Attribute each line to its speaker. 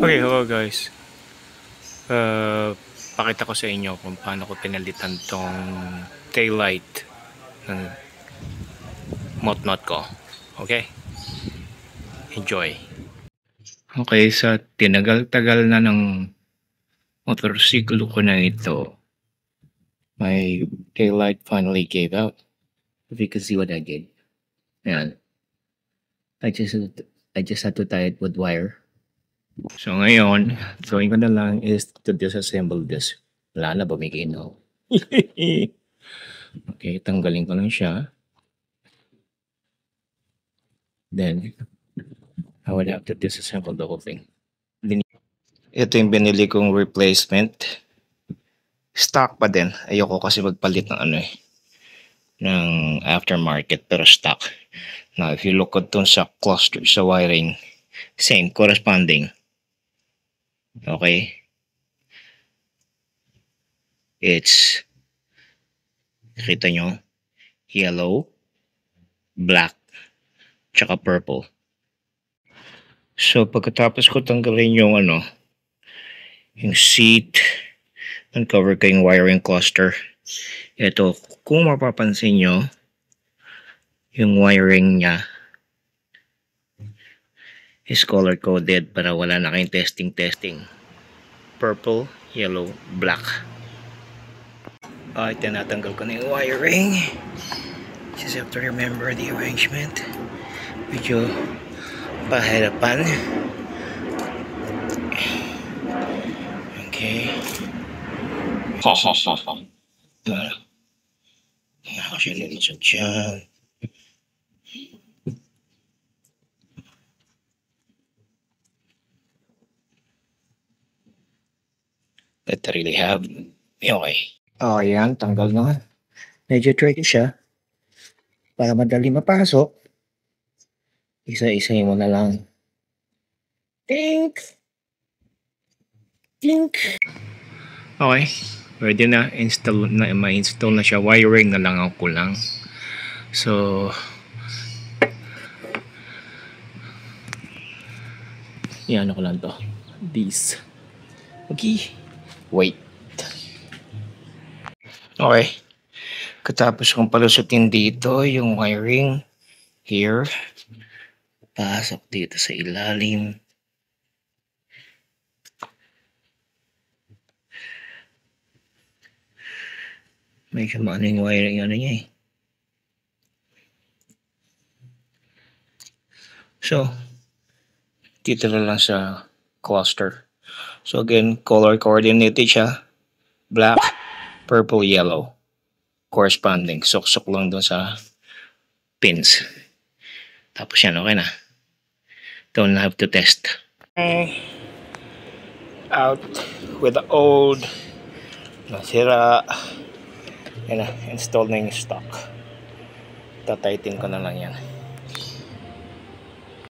Speaker 1: Okay, hello guys. Pakita ko sa inyo kung paano ko pinalitan tong taillight ng motnot ko. Okay? Enjoy. Okay, sa tinagal-tagal na ng motorsiklo ko na ito, my taillight finally gave out. If you can see what I did. Ayan. I just had to tie it with wire. So ngayon, gawin ko na lang is to disassemble this. Wala na, bumigay na. Okay, tanggalin ko lang siya. Then, I would have to disassemble the whole thing. Ito yung binili kong replacement. Stock pa din. Ayoko kasi magpalit ng ng aftermarket, pero stock. Now, if you look at dun sa cluster, sa wiring, same, corresponding. Okay? It's, kita nyo, yellow, black, tsaka purple. So, pagkatapos ko tanggalin yung yung seat, uncover ko yung wiring cluster. Ito, kung mapapansin nyo, yung wiring niya is color coded para wala na kayong testing. Purple, yellow, black. Tinatanggal ko na yung wiring. Just have to remember the arrangement. Medyo pahirapan. Okay. Actually, it's a dyan. That I really have. Okay. Oh, yan. Tanggal na. Medyo tricky siya. Para madali mapasok, isa-isahin mo na lang. Tink! Tink! Okay. Pwede na. Ma-install na siya. Wiring na lang ang kulang. So, yan ko lang to. These. Okay. Wait. Okay. Katapos kong palusutin dito yung wiring here. Pasok dito sa ilalim. Medyo maano yung wiring niya eh. So, dito na lang sa cluster. So again, color coordinated siya. Black, purple, yellow. Corresponding. Sok-sok lang doon sa pins. Tapos yan, okay na. Don't have to test. Out with the old. Nasira. Yan na, install na yung stock. Tatighten ko na lang yan.